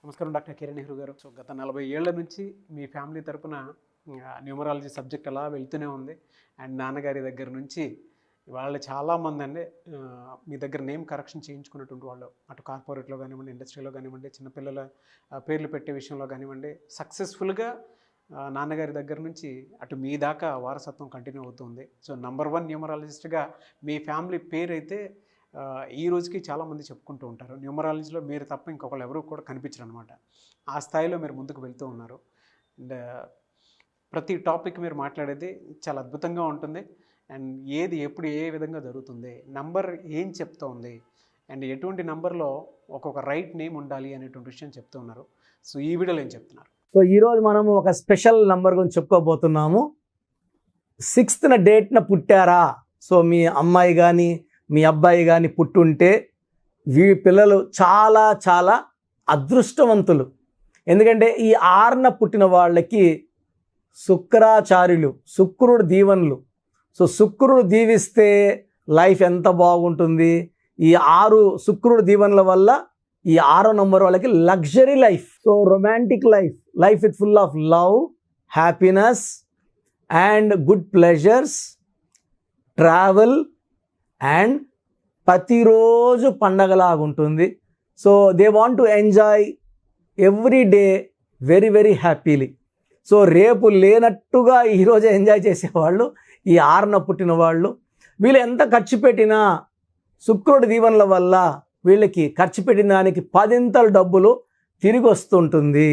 నమస్కారం డాక్టర్ కిరణ్ నెహ్రూ గారు. సో గత 40 ఏళ్ల నుంచి మీ ఫ్యామిలీ తరపున న్యూమరాలజీ సబ్జెక్ట్ అలా వెళ్తూనే ఉంది. అండ్ నాన్నగారి దగ్గర నుంచి వాళ్ళు చాలామంది అండి మీ దగ్గర నేమ్ కరెక్షన్ చేయించుకున్నటువంటి వాళ్ళు, అటు కార్పొరేట్లో కానివ్వండి, ఇండస్ట్రీలో కానివ్వండి, చిన్నపిల్లల పేర్లు పెట్టే విషయంలో కానివ్వండి, సక్సెస్ఫుల్గా నాన్నగారి దగ్గర నుంచి అటు మీ దాకా వారసత్వం కంటిన్యూ అవుతుంది. సో #1 న్యూమరాలజిస్ట్గా మీ ఫ్యామిలీ పేరు అయితే ఈ రోజుకి చాలామంది చెప్పుకుంటూ ఉంటారు. న్యూమరాలజీలో మీరు తప్ప ఇంకొకళ్ళు ఎవరు కూడా కనిపించరు అనమాట. ఆ స్థాయిలో మీరు ముందుకు వెళ్తూ ఉన్నారు. అండ్ ప్రతి టాపిక్ మీరు మాట్లాడేది చాలా అద్భుతంగా ఉంటుంది. అండ్ ఏది ఎప్పుడు ఏ విధంగా జరుగుతుంది, నంబర్ ఏం చెప్తూ ఉంది, అండ్ ఎటువంటి నంబర్లో ఒక్కొక్క రైట్ నేమ్ ఉండాలి అనేటువంటి విషయం చెప్తూ ఉన్నారు. సో ఈ వీడియోలో ఏం చెప్తున్నారు? సో ఈరోజు మనము ఒక స్పెషల్ నంబర్ గురించి చెప్పుకోబోతున్నాము. 6th డేట్న పుట్టారా, సో మీ అమ్మాయి కానీ మీ అబ్బాయి కానీ పుట్టుంటే పిల్లలు చాలా చాలా అదృష్టవంతులు. ఎందుకంటే ఈ 6న పుట్టిన వాళ్ళకి శుక్రాచార్యులు, శుక్రుడు దీవెనలు. సో శుక్రుడు దీవిస్తే లైఫ్ ఎంత బాగుంటుంది. ఈ 6 శుక్రుడు దీవెనల వల్ల ఈ 6వ నంబర్ వాళ్ళకి luxury life, so romantic life with full of love, happiness and good pleasures, travel and ప్రతిరోజు పండగలాగుంటుంది. So they want to enjoy every day very very happily. సో రేపు లేనట్టుగా ఈరోజు ఎంజాయ్ చేసేవాళ్ళు ఈ 6న పుట్టిన వాళ్ళు. వీళ్ళు ఎంత ఖర్చు పెట్టినా శుక్రుడి దీవెనల వల్ల వీళ్ళకి ఖర్చు పెట్టిన దానికి 10 డబ్బులు తిరిగి వస్తుంటుంది.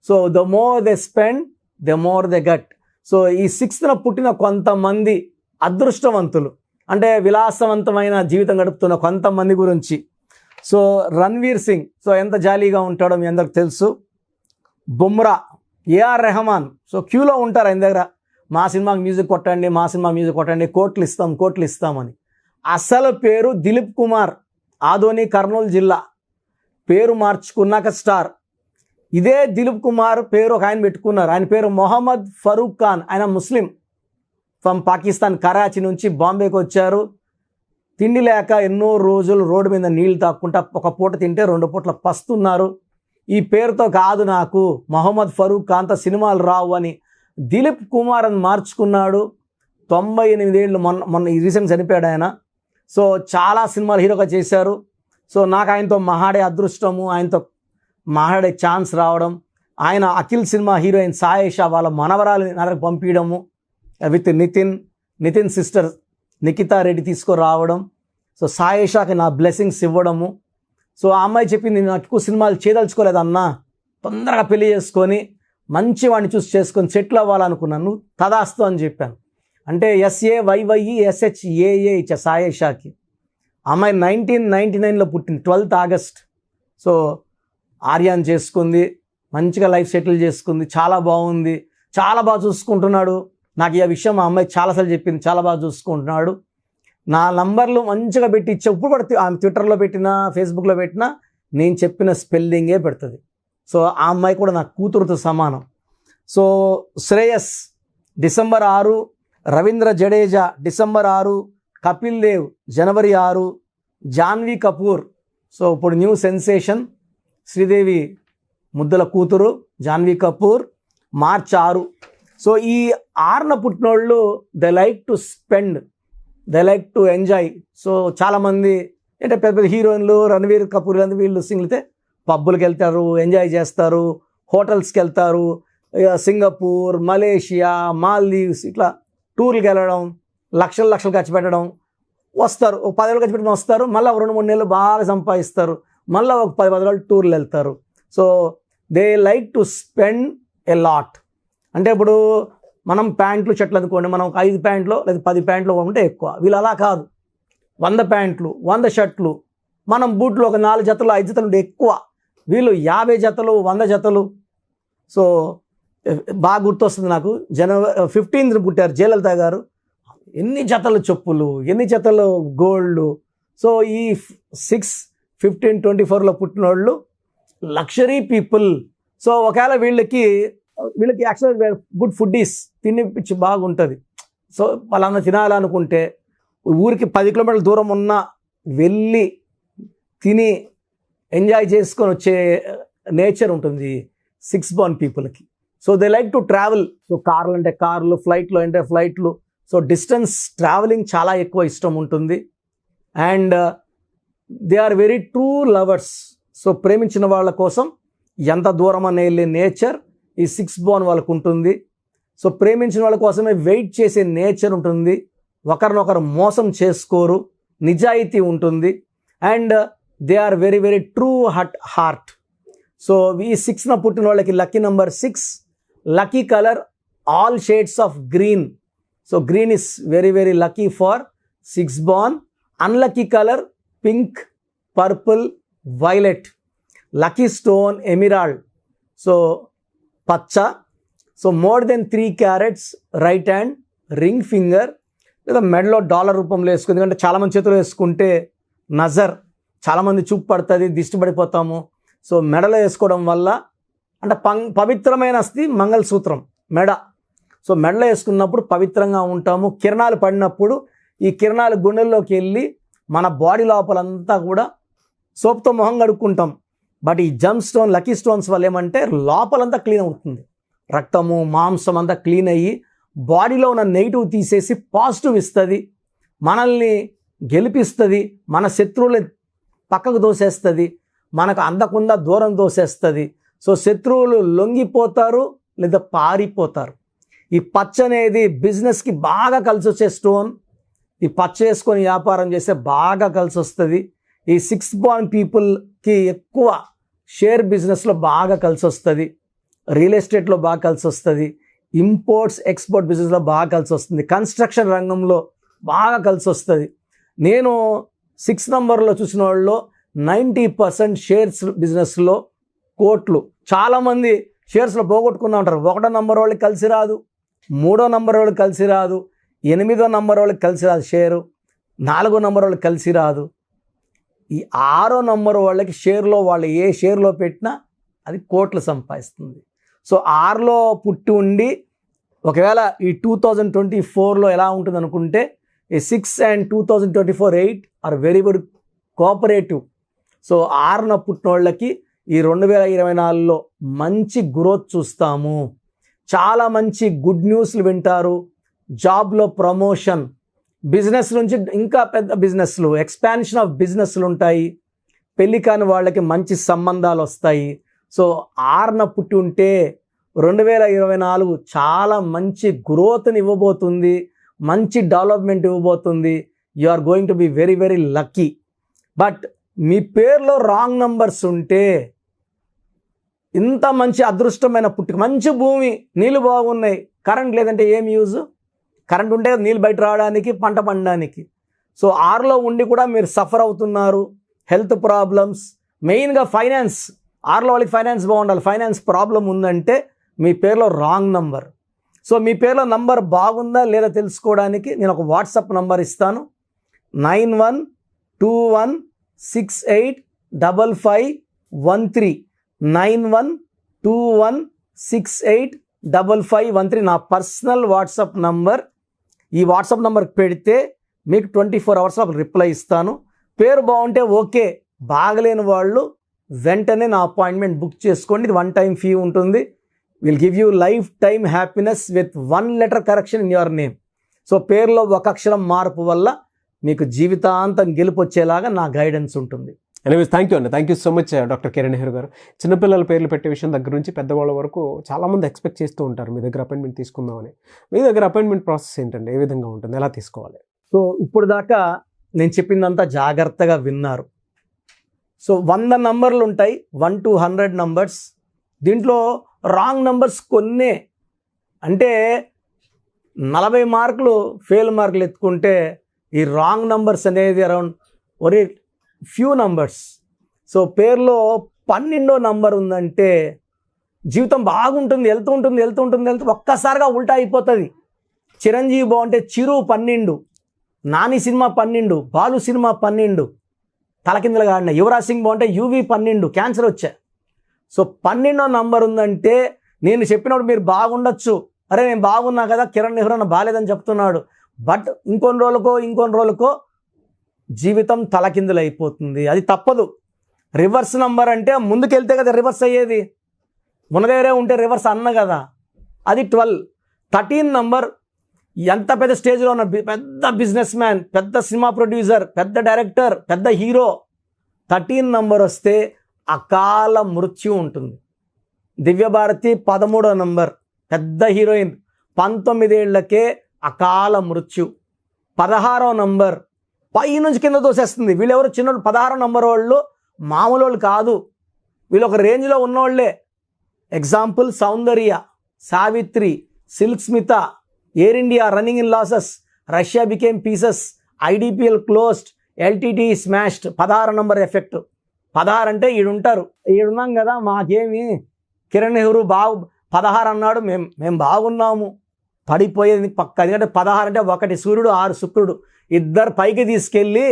So the more they spend the more they gut. So ఈ 6న పుట్టిన కొంతమంది అదృష్టవంతులు, అంటే విలాసవంతమైన జీవితం గడుపుతున్న కొంతమంది గురించి. సో రణ్వీర్ సింగ్, సో ఎంత జాలీగా ఉంటాడో మీ అందరికి తెలుసు. బుమ్రా, ఏఆర్ రెహమాన్, సో క్యూలో ఉంటారు ఆయన దగ్గర, మా సినిమాకి మ్యూజిక్ కొట్టండి, మా సినిమాకి మ్యూజిక్ కొట్టండి, కోట్లు ఇస్తామని. అసలు పేరు దిలీప్ కుమార్, ఆదోని కర్నూలు జిల్లా. పేరు మార్చుకున్నాక స్టార్. ఇదే దిలీప్ కుమార్ పేరు ఒక ఆయన పెట్టుకున్నారు. ఆయన పేరు మొహమ్మద్ ఫరూక్ ఖాన్. ఆయన ముస్లిం, ఫ్రమ్ పాకిస్తాన్, కరాచీ నుంచి బాంబేకి వచ్చారు. తిండి లేక ఎన్నో రోజులు రోడ్డు మీద నీళ్లు తాక్కుంటా ఒక పూట తింటే 2 పూటల పస్తున్నారు. ఈ పేరుతో కాదు నాకు మొహమ్మద్ ఫరూక్ ఖాన్తో సినిమాలు రావు అని దిలీప్ కుమార్ అని మార్చుకున్నాడు. 98 ఏళ్ళు, మొన్న రీసెంట్ చనిపోయాడు ఆయన. సో చాలా సినిమాలు హీరోగా చేశారు. సో నాకు ఆయనతో మహాడే అదృష్టము, ఆయనతో మహాడే ఛాన్స్ రావడం, ఆయన అఖిల్ సినిమా హీరోయిన్ సాయేషా వాళ్ళ మనవరాలని నాకు పంపించడము, విత్ నితిన్ సిస్టర్ నిఖితా రెడ్డి తీసుకురావడం. సో సాయేషాకి నా బ్లెస్సింగ్స్ ఇవ్వడము. సో ఆ అమ్మాయి చెప్పింది, నాకు ఎక్కువ సినిమాలు చేయదలుచుకోలేదన్నా, తొందరగా పెళ్లి చేసుకొని మంచి వాడిని చూసి చేసుకొని సెటిల్ అవ్వాలనుకున్నాను, తదాస్తు అని చెప్పాను. అంటే SAYYESHAA ఇచ్చా సాయేషాకి. అమ్మాయి 1999లో పుట్టింది, 12th ఆగస్ట్. సో ఆర్యాన్ చేసుకుంది, మంచిగా లైఫ్ సెటిల్ చేసుకుంది, చాలా బాగుంది, చాలా బాగా చూసుకుంటున్నాడు. నాకు ఈ విషయం మా అమ్మాయి చాలాసార్లు చెప్పింది, చాలా బాగా చూసుకుంటున్నాడు. నా నంబర్లు మంచిగా పెట్టి ఇచ్చా. ఇప్పుడు కూడా ఆమె ట్విట్టర్లో పెట్టినా ఫేస్బుక్లో పెట్టినా నేను చెప్పిన స్పెల్లింగే పెడుతుంది. సో ఆ అమ్మాయి కూడా నా కూతురుతో సమానం. So Shreyas December 6, Ravindra Jadeja December 6, Kapil Dev జనవరి 6, జాన్వీ కపూర్, సో ఇప్పుడు న్యూ సెన్సేషన్ శ్రీదేవి ముద్దుల కూతురు జాన్వీ కపూర్, మార్చ్ 6. సో ఈ 6న పుట్టినోళ్ళు they like to spend, they like to enjoy. So చాలామంది అంటే పెద్ద పెద్ద హీరోయిన్లు, రణవీర్ కపూర్ వీళ్ళు సింగిల్తే పబ్బులకు వెళ్తారు, ఎంజాయ్ చేస్తారు, హోటల్స్కి వెళ్తారు, సింగపూర్, మలేషియా, మాల్దీవ్స్ ఇట్లా టూర్కి వెళ్ళడం, లక్షలు ఖర్చు పెట్టడం, వస్తారు, ఒక 10 ఏళ్ళు ఖర్చు పెట్టుకుని వస్తారు, మళ్ళీ 2-3 నెలలు బాగా సంపాదిస్తారు, మళ్ళీ ఒక 10 రోజులు టూర్లు వెళ్తారు. So they like to spend a lot. అంటే ఇప్పుడు మనం ప్యాంట్లు షర్ట్లు అనుకోండి, మనం 5 ప్యాంట్లు లేదా 10 ప్యాంట్లు ఉంటే ఎక్కువ. వీళ్ళు అలా కాదు, 100 ప్యాంట్లు 100 షర్ట్లు, మనం బూట్లు ఒక 4 జతలు 5 జతలు ఉంటే ఎక్కువ. వీళ్ళు 50 జతలు 100 జతలు. సో బాగా గుర్తొస్తుంది నాకు, జనవరి 15th పుట్టారు జయలలిత గారు. ఎన్ని జతలు చెప్పులు, ఎన్ని జతలు గోల్డ్. సో ఈ 6, 15, 24లో పుట్టిన వాళ్ళు లగ్జరీ పీపుల్. సో ఒకవేళ వీళ్ళకి యాక్చువల్గా గుడ్ ఫుడ్డీస్ తినిపించి బాగుంటుంది. సో వాళ్ళన్న తినాలనుకుంటే ఊరికి 10 కిలోమీటర్ల దూరం ఉన్న వెళ్ళి తిని ఎంజాయ్ చేసుకొని వచ్చే నేచర్ ఉంటుంది 6 born పీపుల్కి. So they like to travel. So కార్లు అంటే కార్లు, ఫ్లైట్లు అంటే ఫ్లైట్లు. సో డిస్టెన్స్ ట్రావెలింగ్ చాలా ఎక్కువ ఇష్టం ఉంటుంది. And they are very true lovers. So ప్రేమించిన వాళ్ళ కోసం ఎంత దూరం అనే వెళ్ళే నేచర్ ఈ 6 born వాళ్ళకు ఉంటుంది. సో ప్రేమించిన వాళ్ళ కోసమే వెయిట్ చేసే నేచర్ ఉంటుంది. ఒకరినొకరు మోసం చేసుకోరు, నిజాయితీ ఉంటుంది. And they are very very true heart. So ఈ 6న పుట్టిన వాళ్ళకి lucky number 6, lucky colour all shades of green. So green is very very lucky for 6 born. Unlucky colour pink, purple, violet. Lucky stone emerald, so పచ్చ. So more than 3 carats right hand, ring finger లేదా మెడలో dollar రూపంలో వేసుకుంది. ఎందుకంటే చాలామంది చేతులు వేసుకుంటే నజర్, చాలామంది చూపు పడుతుంది, దిష్టి పడిపోతాము. సో మెడలో వేసుకోవడం వల్ల అంటే పవిత్రమైన అస్థి మంగళసూత్రం మెడ. సో మెడలో వేసుకున్నప్పుడు పవిత్రంగా ఉంటాము. కిరణాలు పడినప్పుడు ఈ కిరణాలు గుండెల్లోకి వెళ్ళి మన బాడీ లోపలంతా కూడా సోప్తో మొహం కడుక్కుంటాం. బట్ ఈ జమ్ స్టోన్, లక్కీ స్టోన్స్ వల్ల ఏమంటే లోపలంతా క్లీన్ అవుతుంది. రక్తము, మాంసం అంతా క్లీన్ అయ్యి బాడీలో ఉన్న నెగిటివ్ తీసేసి పాజిటివ్ ఇస్తుంది, మనల్ని గెలిపిస్తుంది, మన శత్రువులు పక్కకు దోసేస్తుంది, మనకు అందకుండా దూరం దోసేస్తుంది. సో శత్రువులు లొంగిపోతారు లేదా పారిపోతారు. ఈ పచ్చ అనేది బిజినెస్కి బాగా కలిసి వచ్చే స్టోన్. ఈ పచ్చ వేసుకొని వ్యాపారం చేస్తే బాగా కలిసి వస్తుంది. ఈ 6 born పీపుల్కి ఎక్కువ షేర్ బిజినెస్లో బాగా కలిసి వస్తుంది, రియల్ ఎస్టేట్లో బాగా కలిసి వస్తుంది, ఇంపోర్ట్స్ ఎక్స్పోర్ట్ బిజినెస్లో బాగా కలిసి వస్తుంది, కన్స్ట్రక్షన్ రంగంలో బాగా కలిసి వస్తుంది. నేను 6 నంబర్లో చూసిన వాళ్ళలో 90% షేర్స్ బిజినెస్లో కోట్లు. చాలామంది షేర్స్లో పోగొట్టుకున్నా ఉంటారు. 1వ నంబర్ వాళ్ళకి కలిసి రాదు, 3వ నంబర్ వాళ్ళకి కలిసి రాదు, 8వ నంబర్ వాళ్ళకి కలిసి రాదు షేరు, 4వ నంబర్ వాళ్ళకి కలిసి రాదు. ఈ 6వ నంబర్ వాళ్ళకి షేర్లో వాళ్ళు ఏ షేర్లో పెట్టినా అది కోట్లు సంపాదిస్తుంది. సో 6లో పుట్టి ఉండి ఒకవేళ ఈ 2024లో ఎలా ఉంటుంది అనుకుంటే ఈ 6 and 2024 8 are very very cooperative. So 6న పుట్టిన వాళ్ళకి ఈ 2024లో మంచి గ్రోత్ చూస్తాము. చాలా మంచి గుడ్ న్యూస్లు వింటారు. జాబ్లో ప్రమోషన్, బిజినెస్ నుంచి ఇంకా పెద్ద బిజినెస్లు, ఎక్స్పాన్షన్ ఆఫ్ బిజినెస్లు ఉంటాయి. పెళ్లి కాని వాళ్ళకి మంచి సంబంధాలు వస్తాయి. సో 6న పుట్టి ఉంటే 2024 చాలా మంచి గ్రోత్ని ఇవ్వబోతుంది, మంచి డెవలప్మెంట్ ఇవ్వబోతుంది. You are going to be very very lucky. But మీ పేరులో రాంగ్ నంబర్స్ ఉంటే ఇంత మంచి అదృష్టమైన పుట్టుక, మంచి భూమి, నీళ్ళు బాగున్నాయి, కరెంట్ లేదంటే ఏం యూజ్? కరెంట్ ఉంటే నీళ్ళు బయట రావడానికి, పంట పండడానికి. సో 6లో ఉండి కూడా మీరు సఫర్ అవుతున్నారు. హెల్త్ ప్రాబ్లమ్స్, మెయిన్గా ఫైనాన్స్. 6లో వాళ్ళకి ఫైనాన్స్ బాగుండాలి. ఫైనాన్స్ ప్రాబ్లం ఉందంటే మీ పేరులో రాంగ్ నంబర్. సో మీ పేరులో నంబర్ బాగుందా లేదా తెలుసుకోవడానికి నేను ఒక వాట్సాప్ నంబర్ ఇస్తాను. 9121685513 9121685513 నా పర్సనల్ వాట్సాప్ నంబర్. ఈ వాట్సాప్ నంబర్కి పెడితే మీకు 24 hours రిప్లై ఇస్తాను. పేరు బాగుంటే ఓకే, బాగలేని వాళ్ళు వెంటనే నా అపాయింట్మెంట్ బుక్ చేసుకోండి. ఇది 1 time ఫీ ఉంటుంది. Will give you life time happiness with 1 letter correction in your name. So పేరులో ఒక అక్షరం మార్పు వల్ల మీకు జీవితాంతం గెలుపు వచ్చేలాగా నా గైడెన్స్ ఉంటుంది. ఎనీవేస్ థ్యాంక్ యూ అండి. Thank you so much doctor Kiran Nehru గారు. చిన్నపిల్లల పేర్లు పెట్టే విషయం దగ్గర నుంచి పెద్దవాళ్ళ వరకు చాలామంది ఎక్స్పెక్ట్ చేస్తూ ఉంటారు మీ దగ్గర అపాయింట్మెంట్ తీసుకుందామని. మీ దగ్గర అపాయింట్మెంట్ ప్రాసెస్ ఏంటండి? ఏ విధంగా ఉంటుంది? ఎలా తీసుకోవాలి? సో ఇప్పుడు దాకా నేను చెప్పిందంతా జాగ్రత్తగా విన్నారు. సో 100 నంబర్లు ఉంటాయి, 1 to 100 నంబర్స్. దీంట్లో రాంగ్ నంబర్స్ కొన్నే. అంటే 40 మార్కులు ఫెయిల్ మార్కులు ఎత్తుకుంటే ఈ రాంగ్ నంబర్స్ అనేది అరౌండ్ ఒరే ఫ్యూ నంబర్స్. సో పేరులో 12వ నంబర్ ఉందంటే జీవితం బాగుంటుంది, వెళ్తూ ఒక్కసారిగా ఉల్టా అయిపోతుంది. చిరంజీవి బాగుంటే చిరు 12, నాని సినిమా 12, బాలు సినిమా 12 తలకిందలుగా ఆడిన, యువరాజ్ సింగ్ బాగుంటే యువి 12 క్యాన్సర్ వచ్చా. సో 12వ నంబర్ ఉందంటే నేను చెప్పినప్పుడు మీరు బాగుండొచ్చు, అరే నేను బాగున్నా కదా, కిరణ్ నెహ్రూ అన్న బాగాలేదని చెప్తున్నాడు. బట్ ఇంకొన్ని రోజులకో జీవితం తలకిందులు అయిపోతుంది. అది తప్పదు. రివర్స్ నంబర్ అంటే ముందుకెళ్తే కదా రివర్స్ అయ్యేది, ఉన్న దగ్గరే ఉంటే రివర్స్ అన్న కదా, అది 12. 13 నంబర్ ఎంత పెద్ద స్టేజ్లో ఉన్న పెద్ద బిజినెస్ మ్యాన్, పెద్ద సినిమా ప్రొడ్యూసర్, పెద్ద డైరెక్టర్, పెద్ద హీరో, 13 నంబర్ వస్తే అకాల మృత్యు ఉంటుంది. దివ్యభారతి 13వ నంబర్, పెద్ద హీరోయిన్, 19 ఏళ్లకే అకాల మృత్యు. 16వ నంబర్ పై నుంచి కింద తోసేస్తుంది. వీళ్ళెవరు చిన్నోళ్ళు, 16వ నంబర్ వాళ్ళు మామూలు వాళ్ళు కాదు, వీళ్ళు ఒక రేంజ్లో ఉన్నోళ్లే. Example Soundarya, Savitri, Silk Smitha, Air India running in losses, Russia became pieces, IDPL closed, LTTE smashed. 16 number effect. 16 అంటే ఈడుంటారు, ఈడున్నాం కదా, మాకేమి కిరణ్ నెహ్రూ 16 అన్నాడు, మేము బాగున్నాము, పడిపోయేది పక్క. ఎందుకంటే 16 అంటే 1 సూర్యుడు 6 శుక్రుడు, ఇద్దరు పైకి తీసుకెళ్ళి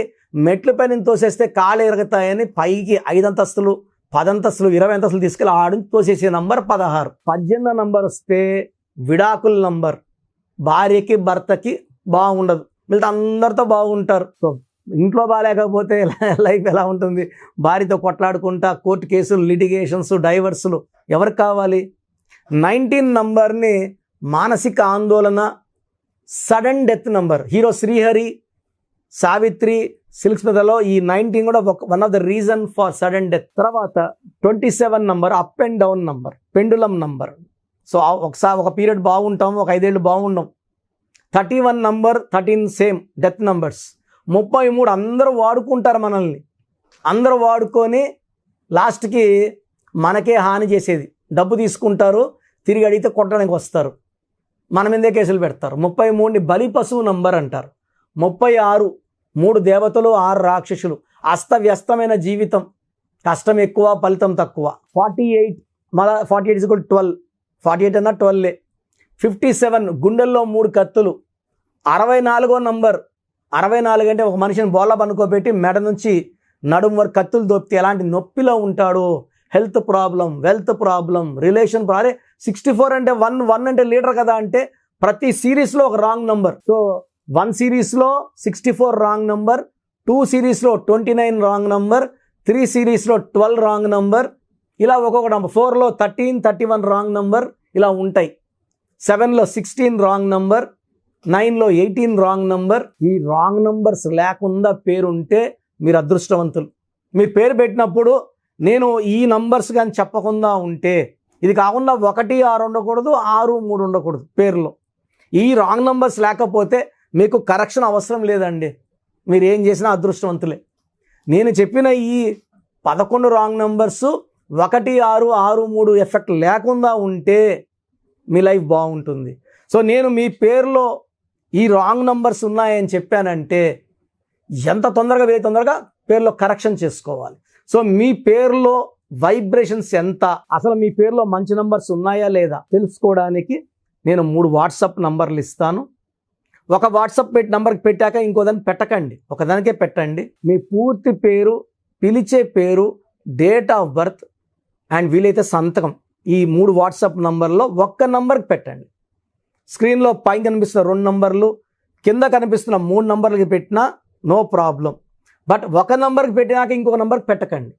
మెట్ల పైన తోసేస్తే కాళ్ళు ఎరుగుతాయని పైకి 5 అంతస్తులు 10 అంతస్తులు 20 అంతస్తులు తీసుకెళ్ళి ఆడు తోసేసే నంబర్ 16. 18వ నంబర్ వస్తే విడాకుల నంబర్. భార్యకి భర్తకి బాగుండదు, వీళ్ళతో అందరితో బాగుంటారు. సో ఇంట్లో బాగాలేకపోతే లైఫ్ ఎలా ఉంటుంది? భార్యతో కొట్లాడుకుంటా, కోర్టు కేసులు, లిటిగేషన్స్, డైవర్సులు ఎవరికి కావాలి? 19 నంబర్ని మానసిక ఆందోళన, sudden death number. Hero Srihari, Savitri, Silk స్మితలో ఈ 19 కూడా one of the reason for sudden death. తర్వాత 27 number up and down number, pendulum number. So ఒకసారి ఒక పీరియడ్ బాగుంటాం, ఒక 5 ఏళ్ళు బాగుండం. 31 నంబర్ 13 సేమ్ డెత్ నంబర్స్. 33 అందరూ వాడుకుంటారు మనల్ని, అందరూ వాడుకొని లాస్ట్కి మనకే హాని చేసేది. డబ్బు తీసుకుంటారు, తిరిగి అడిగితే కొట్టడానికి వస్తారు, మన మీదే కేసులు పెడతారు. 33ని బలి పశువు నంబర్ అంటారు. 36 3 దేవతలు 6 రాక్షసులు. అస్తవ్యస్తమైన జీవితం, కష్టం ఎక్కువ ఫలితం తక్కువ. 48 మళ్ళా 48 = 12, 48 అన్నా 12. 57 గుండెల్లో 3 కత్తులు. 64వ నంబర్, 64 అంటే ఒక మనిషిని బోళ్ళ పనుకోబెట్టి మెడ నుంచి నడుము వరకు కత్తులు దొప్పితే ఎలాంటి నొప్పిలో ఉంటాడు, health problem, wealth problem, relation problem. 64 అంటే 1 అంటే లీడర్ కదా, అంటే ప్రతి సిరీస్లో ఒక రాంగ్ నంబర్. సో 1 సిరీస్లో 64 రాంగ్ నంబర్, 2 సిరీస్లో 29 రాంగ్ నంబర్, 3 సిరీస్లో 12 రాంగ్ నంబర్, ఇలా ఒక్కొక్క నంబర్. 4లో 13, 31 రాంగ్ నంబర్ ఇలా ఉంటాయి. 7లో 16 రాంగ్ నంబర్, 9లో 18 రాంగ్ నంబర్. ఈ రాంగ్ నంబర్స్ లేకుండా పేరుంటే మీరు అదృష్టవంతులు. మీరు పేరు పెట్టినప్పుడు నేను ఈ నంబర్స్ కానీ చెప్పకుండా ఉంటే, ఇది కాకుండా 1, 6 ఉండకూడదు, 6, 3 ఉండకూడదు పేరులో. ఈ రాంగ్ నంబర్స్ లేకపోతే మీకు కరెక్షన్ అవసరం లేదండి, మీరు ఏం చేసినా అదృష్టవంతులే. నేను చెప్పిన ఈ 11 రాంగ్ నంబర్స్ 1, 6, 6, 3 ఎఫెక్ట్ లేకుండా ఉంటే మీ లైఫ్ బాగుంటుంది. సో నేను మీ పేరులో ఈ రాంగ్ నంబర్స్ ఉన్నాయని చెప్పానంటే ఎంత తొందరగా పేరులో కరెక్షన్ చేసుకోవాలి. సో మీ పేరులో వైబ్రేషన్స్ ఎంత, అసలు మీ పేరులో మంచి నంబర్స్ ఉన్నాయా లేదా తెలుసుకోవడానికి నేను 3 వాట్సాప్ నంబర్లు ఇస్తాను. ఒక వాట్సాప్ నంబర్కి పెట్టాక ఇంకో దాన్ని పెట్టకండి, ఒకదానికే పెట్టండి. మీ పూర్తి పేరు, పిలిచే పేరు, డేట్ ఆఫ్ బర్త్ అండ్ వీలైతే సంతకం, ఈ 3 వాట్సాప్ నంబర్లో ఒక్క నంబర్కి పెట్టండి. స్క్రీన్లో పైన కనిపిస్తున్న 2 నంబర్లు, కింద కనిపిస్తున్న 3 నంబర్లకి పెట్టినా నో ప్రాబ్లం. బట్ ఒక నంబర్కి పెట్టినాక ఇంకొక నంబర్కి పెట్టకండి.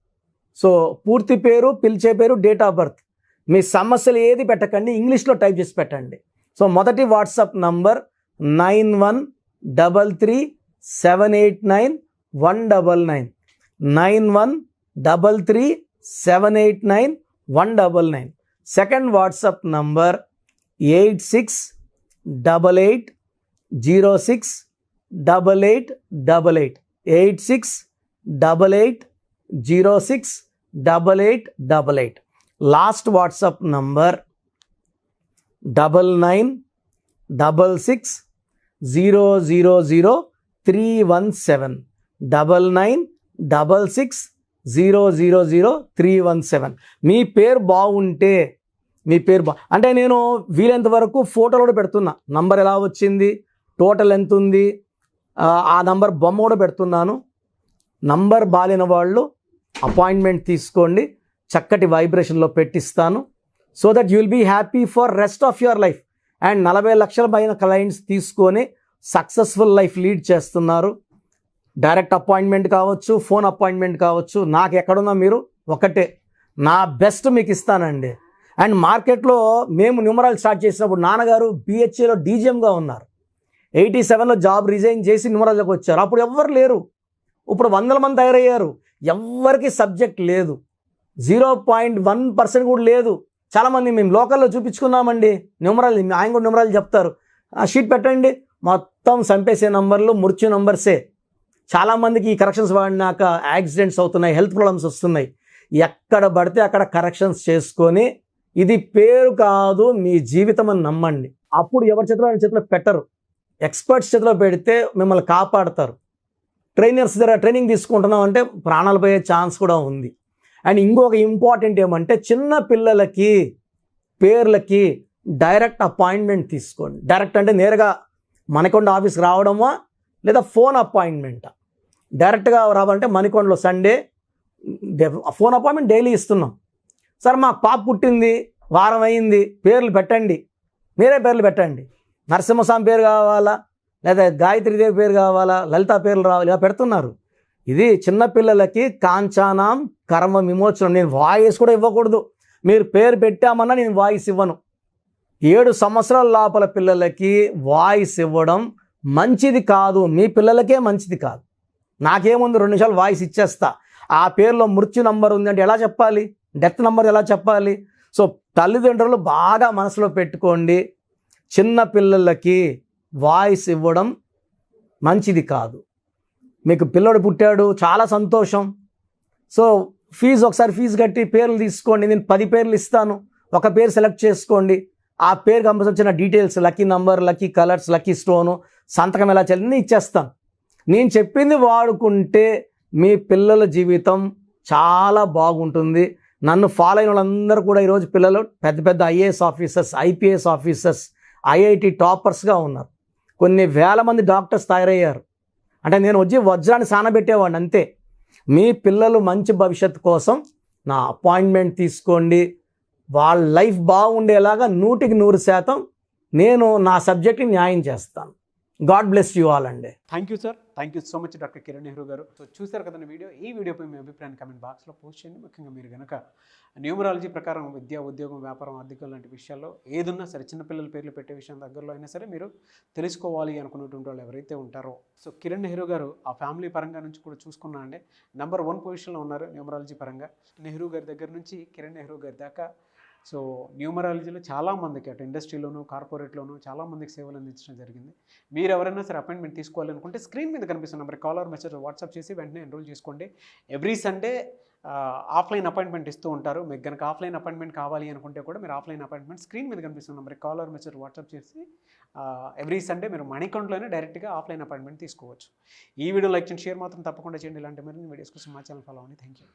సో పూర్తి పేరు, పిలిచే పేరు, డేట్ ఆఫ్ బర్త్, మీ సమస్యలు ఏది పెట్టకండి, ఇంగ్లీష్లో టైప్ చేసి పెట్టండి. సో మొదటి WhatsApp number 9133789199, 9133789199. Second WhatsApp number 8688068888, 8688068888. Last WhatsApp number 9966000317, 9966000317. మీ పేరు బాగుంటే, మీ పేరు అంటే నేను వీలైనంత వరకు ఫోటోలు కూడా పెడుతున్నా, నంబర్ ఎలా వచ్చింది, టోటల్ ఎంత ఉంది, ఆ నంబర్ బొమ్మ కూడా పెడుతున్నాను. నంబర్ బాలిన వాళ్ళు అపాయింట్మెంట్ తీసుకోండి, చక్కటి వైబ్రేషన్లో పెట్టిస్తాను. So that you will be happy for rest of your life. And 40 లక్షల పైన క్లయింట్స్ తీసుకొని సక్సెస్ఫుల్ లైఫ్ లీడ్ చేస్తున్నారు. డైరెక్ట్ అపాయింట్మెంట్ కావచ్చు, ఫోన్ అపాయింట్మెంట్ కావచ్చు, నాకు ఎక్కడున్నా మీరు ఒకటే, నా బెస్ట్ మీకు ఇస్తానండి. అండ్ మార్కెట్లో మేము న్యూమరాలజీ స్టార్ట్ చేసినప్పుడు నాన్నగారు BHAలో DGMగా ఉన్నారు. 87లో జాబ్ రిజైన్ చేసి న్యూమరాలజీకి వచ్చారు. అప్పుడు ఎవ్వరు లేరు. ఇప్పుడు 100 మంది తయారయ్యారు. ఎవ్వరికి సబ్జెక్ట్ లేదు, 0.1% కూడా లేదు. చాలామంది మేము లోకల్లో చూపించుకున్నామండి న్యూమరాలజీ, ఆయన కూడా న్యూమరాలజీ చెప్తారు. ఆ షీట్ పెట్టండి, మొత్తం చంపేసే నంబర్లు, మృత్యు నంబర్సే. చాలామందికి ఈ కరెక్షన్స్ వాడినాక యాక్సిడెంట్స్ అవుతున్నాయి, హెల్త్ ప్రాబ్లమ్స్ వస్తున్నాయి. ఎక్కడ పడితే అక్కడ కరెక్షన్స్ చేసుకొని ఇది పేరు కాదు మీ జీవితం అని నమ్మండి. అప్పుడు ఎవరి చేతిలో పెట్టరు, ఎక్స్పర్ట్స్ చేతిలో పెడితే మిమ్మల్ని కాపాడతారు. ట్రైనర్స్ దగ్గర ట్రైనింగ్ తీసుకుంటున్నాం అంటే ప్రాణాలు పోయే ఛాన్స్ కూడా ఉంది. అండ్ ఇంకొక ఇంపార్టెంట్ ఏమంటే చిన్న పిల్లలకి పేర్లకి డైరెక్ట్ అపాయింట్మెంట్ తీసుకోండి. డైరెక్ట్ అంటే నేరుగా మణికొండ ఆఫీస్కి రావడమా లేదా ఫోన్ అపాయింట్మెంటా? డైరెక్ట్గా రావాలంటే మణికొండలో సండే ఫోన్ అపాయింట్మెంట్ డైలీ ఇస్తున్నాం. సార్ మా పాప పుట్టింది, వారం అయింది, పేర్లు పెట్టండి, మీరే పేర్లు పెట్టండి. నరసింహస్వామి పేరు కావాలా, లేదా గాయత్రీదేవి పేరు కావాలా, లలిత పేర్లు రావాలి, ఇలా పెడుతున్నారు. ఇది చిన్నపిల్లలకి కాంచానాం కర్మ విమోచనం. నేను వాయిస్ కూడా ఇవ్వకూడదు, మీరు పేరు పెట్టామన్నా నేను వాయిస్ ఇవ్వను. 7 సంవత్సరాల లోపల పిల్లలకి వాయిస్ ఇవ్వడం మంచిది కాదు, మీ పిల్లలకే మంచిది కాదు. నాకేముంది 2 నిమిషాలు వాయిస్ ఇచ్చేస్తా. ఆ పేరులో మృత్యు నంబర్ ఉందంటే ఎలా చెప్పాలి, డెత్ నంబర్ ఎలా చెప్పాలి? సో తల్లిదండ్రులు బాగా మనసులో పెట్టుకోండి, చిన్న పిల్లలకి వాయిస్ ఇవ్వడం మంచిది కాదు. మీకు పిల్లడు పుట్టాడు, చాలా సంతోషం. సో ఒకసారి ఫీజు కట్టి పేర్లు తీసుకోండి, నేను 10 పేర్లు ఇస్తాను, ఒక పేరు సెలెక్ట్ చేసుకోండి. ఆ పేరు కంపల్సరీ వచ్చిన details, lucky number, lucky colours, lucky stone, సంతకం ఎలా చేయాలని ఇచ్చేస్తాను. నేను చెప్పింది వాడుకుంటే మీ పిల్లల జీవితం చాలా బాగుంటుంది. నన్ను ఫాలో అయిన వాళ్ళందరూ కూడా ఈరోజు పిల్లలు పెద్ద పెద్ద IAS officers, IPS officers, IIT టాపర్స్గా ఉన్నారు. కొన్ని వేల మంది డాక్టర్స్ తయారయ్యారు. అంటే నేను వచ్చి వజ్రాన్ని సానబెట్టేవాడిని అంతే. మీ పిల్లలు మంచి భవిష్యత్తు కోసం నా అపాయింట్మెంట్ తీసుకోండి. వాళ్ళ లైఫ్ బాగుండేలాగా 100% నేను నా సబ్జెక్ట్ని న్యాయం చేస్తాను. గాడ్ బ్లెస్ యూ ఆల్ అండి. Thank you sir, thank you so much doctor Kiran Nehru గారు. సో చూశారు కదండి వీడియో. ఈ వీడియోపై మీ అభిప్రాయాన్ని కామెంట్ బాక్స్లో పోస్ట్ చేయండి. ముఖ్యంగా మీరు కనుక న్యూమరాలజీ ప్రకారం విద్య, ఉద్యోగం, వ్యాపారం, ఆర్థికం లాంటి విషయాల్లో ఏదున్నా సరే, చిన్నపిల్లల పేర్లు పెట్టే విషయం దగ్గరలో అయినా సరే మీరు తెలుసుకోవాలి అనుకున్నటువంటి వాళ్ళు ఎవరైతే ఉంటారో, సో కిరణ్ నెహ్రూ గారు ఆ ఫ్యామిలీ పరంగా నుంచి కూడా చూసుకున్నా అండి నెంబర్ 1 పొజిషన్లో ఉన్నారు న్యూమరాలజీ పరంగా. నెహ్రూ గారి దగ్గర నుంచి కిరణ్ నెహ్రూ గారి దాకా సో న్యూమరాలజీలో చాలామందికి అటు ఇండస్ట్రీలోను, కార్పొరేట్లోను చాలామందికి సేవలు అందించడం జరిగింది. మీరు ఎవరైనా సరే అపాయింట్మెంట్ తీసుకోవాలనుకుంటే స్క్రీన్ మీద కనిపిస్తున్న number call or message WhatsApp చేసి వెంటనే ఎన్రోల్ చేసుకోండి. ఎవ్రీ సండే ఆఫ్లైన్ అపాయింట్మెంట్ ఇస్తూ ఉంటారు. మీకు కనుక ఆఫ్లైన్ అపాయింట్మెంట్ కావాలి అనుకుంటే కూడా మీరు ఆఫ్లైన్ అపాయింట్మెంట్ స్క్రీన్ మీద కనిపిస్తున్న number call or message WhatsApp చేసి ఎవ్రీ సండే మీరు మణికొండలోనే డైరెక్ట్గా ఆఫ్లైన్ అపాయింట్మెంట్ తీసుకోవచ్చు. ఈ వీడియో లైక్ చేయండి, షేర్ మాత్రం తప్పకుండా చేయండి. ఇలాంటి మరిన్ని వీడియోస్ కోసం మా ఛానల్ ఫాలో అవ్వండి. Thank you.